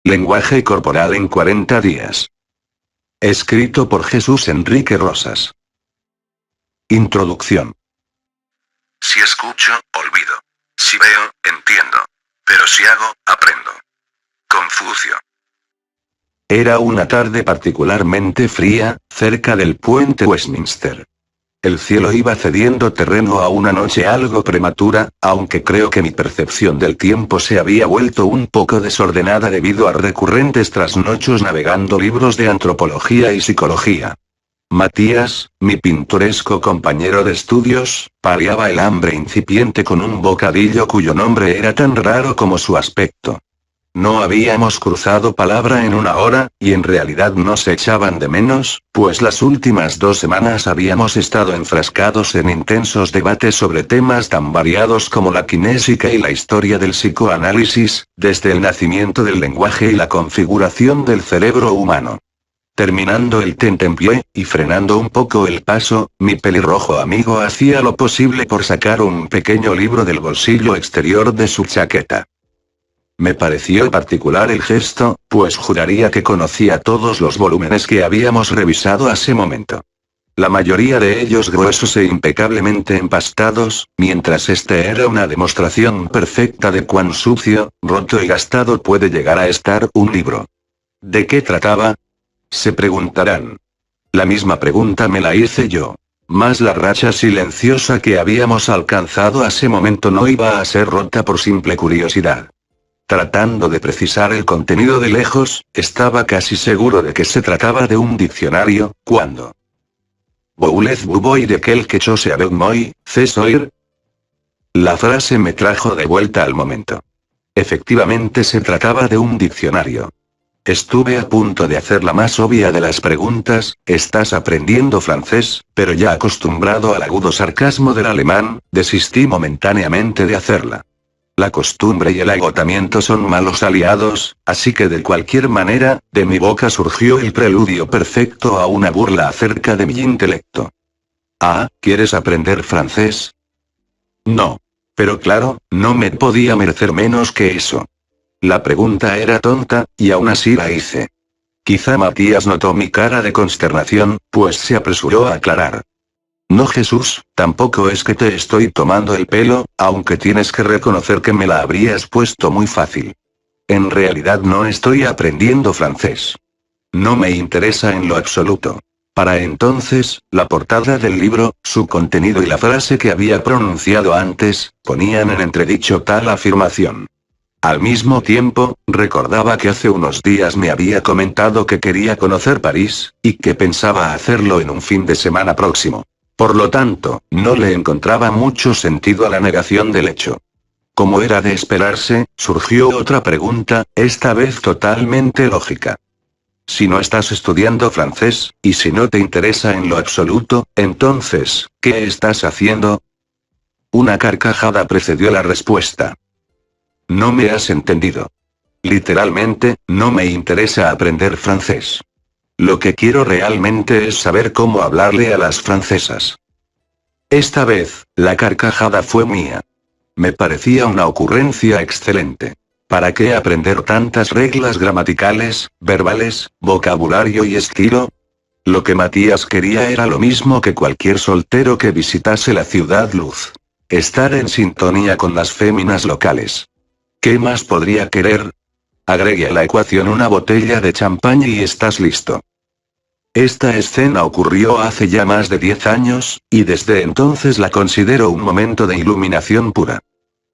Lenguaje corporal en 40 días. Escrito por Jesús Enrique Rosas. Introducción. Si escucho, olvido. Si veo, entiendo. Pero si hago, aprendo. Confucio. Era una tarde particularmente fría, cerca del puente Westminster. El cielo iba cediendo terreno a una noche algo prematura, aunque creo que mi percepción del tiempo se había vuelto un poco desordenada debido a recurrentes trasnochos navegando libros de antropología y psicología. Matías, mi pintoresco compañero de estudios, paliaba el hambre incipiente con un bocadillo cuyo nombre era tan raro como su aspecto. No habíamos cruzado palabra en una hora, y en realidad nos echaban de menos, pues las últimas 2 semanas habíamos estado enfrascados en intensos debates sobre temas tan variados como la kinésica y la historia del psicoanálisis, desde el nacimiento del lenguaje y la configuración del cerebro humano. Terminando el tentempié, y frenando un poco el paso, mi pelirrojo amigo hacía lo posible por sacar un pequeño libro del bolsillo exterior de su chaqueta. Me pareció particular el gesto, pues juraría que conocía todos los volúmenes que habíamos revisado hace momento. La mayoría de ellos gruesos e impecablemente empastados, mientras este era una demostración perfecta de cuán sucio, roto y gastado puede llegar a estar un libro. ¿De qué trataba? Se preguntarán. La misma pregunta me la hice yo. Mas la racha silenciosa que habíamos alcanzado hace momento no iba a ser rota por simple curiosidad. Tratando de precisar el contenido de lejos, estaba casi seguro de que se trataba de un diccionario, cuando «Voulez-vous de quelque chose avec moi, ce soir?» La frase me trajo de vuelta al momento. Efectivamente se trataba de un diccionario. Estuve a punto de hacer la más obvia de las preguntas, ¿estás aprendiendo francés? Pero ya acostumbrado al agudo sarcasmo del alemán, desistí momentáneamente de hacerla. La costumbre y el agotamiento son malos aliados, así que de cualquier manera, de mi boca surgió el preludio perfecto a una burla acerca de mi intelecto. Ah, ¿quieres aprender francés? No. Pero claro, no me podía merecer menos que eso. La pregunta era tonta, y aún así la hice. Quizá Matías notó mi cara de consternación, pues se apresuró a aclarar. No, Jesús, tampoco es que te estoy tomando el pelo, aunque tienes que reconocer que me la habrías puesto muy fácil. En realidad no estoy aprendiendo francés. No me interesa en lo absoluto. Para entonces, la portada del libro, su contenido y la frase que había pronunciado antes, ponían en entredicho tal afirmación. Al mismo tiempo, recordaba que hace unos días me había comentado que quería conocer París, y que pensaba hacerlo en un fin de semana próximo. Por lo tanto, no le encontraba mucho sentido a la negación del hecho. Como era de esperarse, surgió otra pregunta, esta vez totalmente lógica. Si no estás estudiando francés, y si no te interesa en lo absoluto, entonces, ¿qué estás haciendo? Una carcajada precedió la respuesta. No me has entendido. Literalmente, no me interesa aprender francés. Lo que quiero realmente es saber cómo hablarle a las francesas. Esta vez, la carcajada fue mía. Me parecía una ocurrencia excelente. ¿Para qué aprender tantas reglas gramaticales, verbales, vocabulario y estilo? Lo que Matías quería era lo mismo que cualquier soltero que visitase la ciudad luz. Estar en sintonía con las féminas locales. ¿Qué más podría querer? Agregue a la ecuación una botella de champaña y estás listo. Esta escena ocurrió hace ya más de 10 años, y desde entonces la considero un momento de iluminación pura.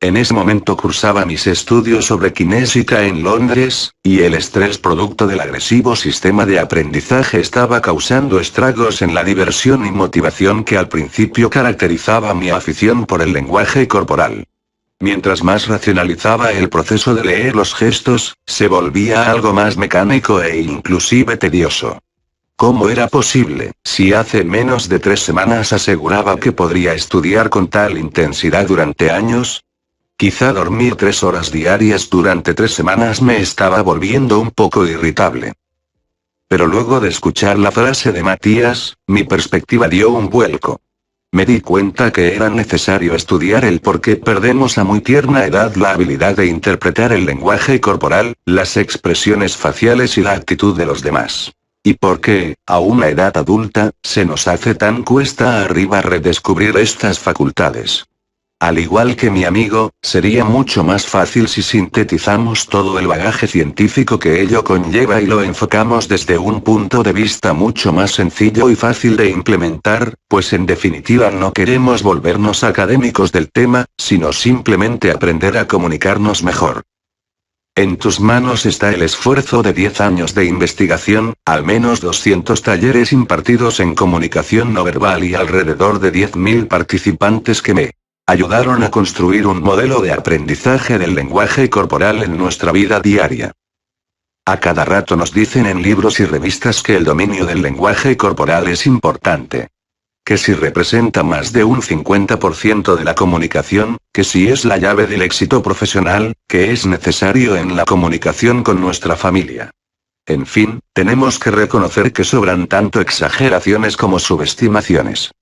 En ese momento cursaba mis estudios sobre kinésica en Londres, y el estrés producto del agresivo sistema de aprendizaje estaba causando estragos en la diversión y motivación que al principio caracterizaba mi afición por el lenguaje corporal. Mientras más racionalizaba el proceso de leer los gestos, se volvía algo más mecánico e inclusive tedioso. ¿Cómo era posible, si hace menos de 3 semanas aseguraba que podría estudiar con tal intensidad durante años? Quizá dormir 3 horas diarias durante 3 semanas me estaba volviendo un poco irritable. Pero luego de escuchar la frase de Matías, mi perspectiva dio un vuelco. Me di cuenta que era necesario estudiar el por qué perdemos a muy tierna edad la habilidad de interpretar el lenguaje corporal, las expresiones faciales y la actitud de los demás. Y por qué, a una edad adulta, se nos hace tan cuesta arriba redescubrir estas facultades. Al igual que mi amigo, sería mucho más fácil si sintetizamos todo el bagaje científico que ello conlleva y lo enfocamos desde un punto de vista mucho más sencillo y fácil de implementar, pues en definitiva no queremos volvernos académicos del tema, sino simplemente aprender a comunicarnos mejor. En tus manos está el esfuerzo de 10 años de investigación, al menos 200 talleres impartidos en comunicación no verbal y alrededor de 10.000 participantes que me ayudaron a construir un modelo de aprendizaje del lenguaje corporal en nuestra vida diaria. A cada rato nos dicen en libros y revistas que el dominio del lenguaje corporal es importante. Que si representa más de un 50% de la comunicación, que si es la llave del éxito profesional, que es necesario en la comunicación con nuestra familia. En fin, tenemos que reconocer que sobran tanto exageraciones como subestimaciones.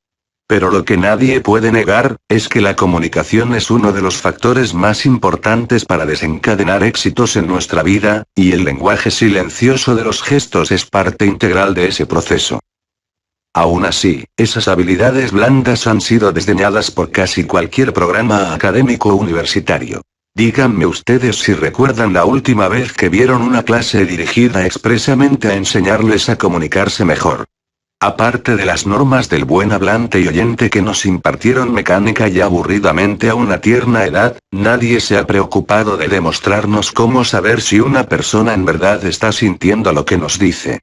Pero lo que nadie puede negar, es que la comunicación es uno de los factores más importantes para desencadenar éxitos en nuestra vida, y el lenguaje silencioso de los gestos es parte integral de ese proceso. Aún así, esas habilidades blandas han sido desdeñadas por casi cualquier programa académico universitario. Díganme ustedes si recuerdan la última vez que vieron una clase dirigida expresamente a enseñarles a comunicarse mejor. Aparte de las normas del buen hablante y oyente que nos impartieron mecánica y aburridamente a una tierna edad, nadie se ha preocupado de demostrarnos cómo saber si una persona en verdad está sintiendo lo que nos dice.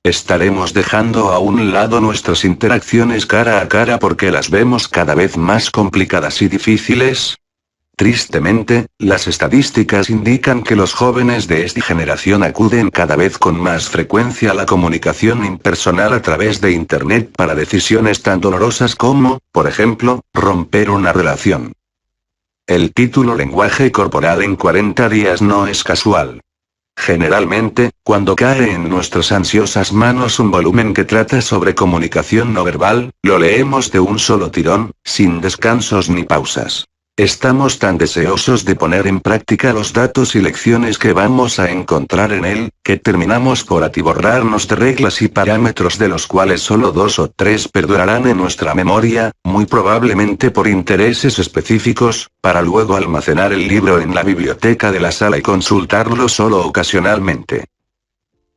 ¿Estaremos dejando a un lado nuestras interacciones cara a cara porque las vemos cada vez más complicadas y difíciles? Tristemente, las estadísticas indican que los jóvenes de esta generación acuden cada vez con más frecuencia a la comunicación impersonal a través de Internet para decisiones tan dolorosas como, por ejemplo, romper una relación. El título Lenguaje corporal en 40 días no es casual. Generalmente, cuando cae en nuestras ansiosas manos un volumen que trata sobre comunicación no verbal, lo leemos de un solo tirón, sin descansos ni pausas. Estamos tan deseosos de poner en práctica los datos y lecciones que vamos a encontrar en él, que terminamos por atiborrarnos de reglas y parámetros de los cuales solo 2 o 3 perdurarán en nuestra memoria, muy probablemente por intereses específicos, para luego almacenar el libro en la biblioteca de la sala y consultarlo solo ocasionalmente.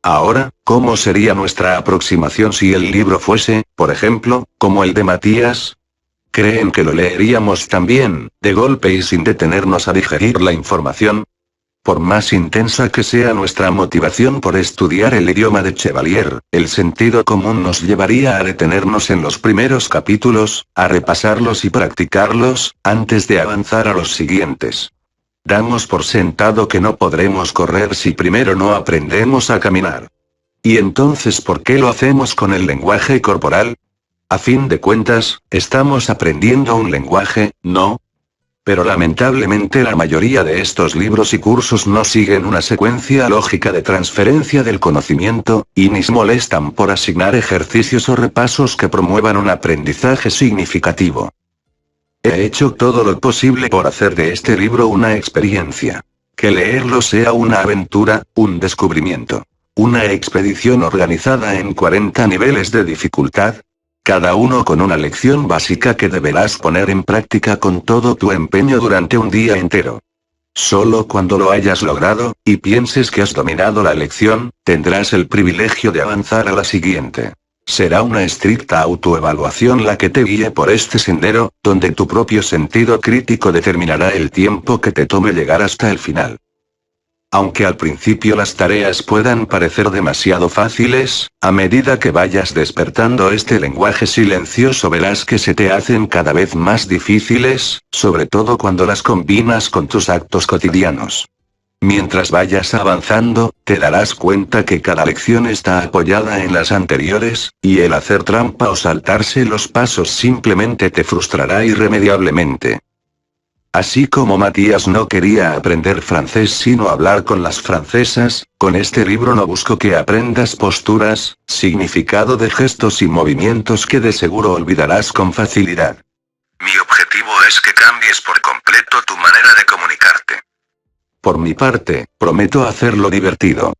Ahora, ¿cómo sería nuestra aproximación si el libro fuese, por ejemplo, como el de Matías? ¿Creen que lo leeríamos también, de golpe y sin detenernos a digerir la información? Por más intensa que sea nuestra motivación por estudiar el idioma de Chevalier, el sentido común nos llevaría a detenernos en los primeros capítulos, a repasarlos y practicarlos, antes de avanzar a los siguientes. Damos por sentado que no podremos correr si primero no aprendemos a caminar. ¿Y entonces por qué lo hacemos con el lenguaje corporal? A fin de cuentas, estamos aprendiendo un lenguaje, ¿no? Pero lamentablemente la mayoría de estos libros y cursos no siguen una secuencia lógica de transferencia del conocimiento, y ni se molestan por asignar ejercicios o repasos que promuevan un aprendizaje significativo. He hecho todo lo posible por hacer de este libro una experiencia. Que leerlo sea una aventura, un descubrimiento. Una expedición organizada en 40 niveles de dificultad, cada uno con una lección básica que deberás poner en práctica con todo tu empeño durante un día entero. Solo cuando lo hayas logrado, y pienses que has dominado la lección, tendrás el privilegio de avanzar a la siguiente. Será una estricta autoevaluación la que te guíe por este sendero, donde tu propio sentido crítico determinará el tiempo que te tome llegar hasta el final. Aunque al principio las tareas puedan parecer demasiado fáciles, a medida que vayas despertando este lenguaje silencioso verás que se te hacen cada vez más difíciles, sobre todo cuando las combinas con tus actos cotidianos. Mientras vayas avanzando, te darás cuenta que cada lección está apoyada en las anteriores, y el hacer trampa o saltarse los pasos simplemente te frustrará irremediablemente. Así como Matías no quería aprender francés sino hablar con las francesas, con este libro no busco que aprendas posturas, significado de gestos y movimientos que de seguro olvidarás con facilidad. Mi objetivo es que cambies por completo tu manera de comunicarte. Por mi parte, prometo hacerlo divertido.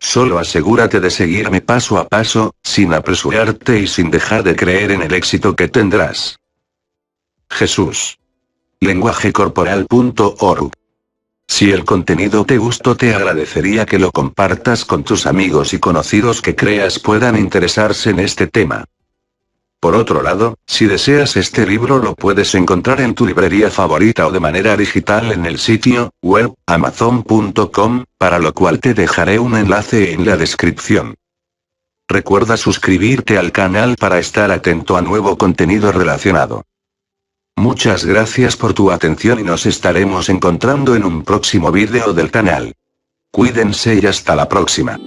Solo asegúrate de seguirme paso a paso, sin apresurarte y sin dejar de creer en el éxito que tendrás. Jesús. Lenguajecorporal.org. Si el contenido te gustó, te agradecería que lo compartas con tus amigos y conocidos que creas puedan interesarse en este tema. Por otro lado, si deseas este libro lo puedes encontrar en tu librería favorita o de manera digital en el sitio web amazon.com, para lo cual te dejaré un enlace en la descripción. Recuerda suscribirte al canal para estar atento a nuevo contenido relacionado. Muchas gracias por tu atención y nos estaremos encontrando en un próximo vídeo del canal. Cuídense y hasta la próxima.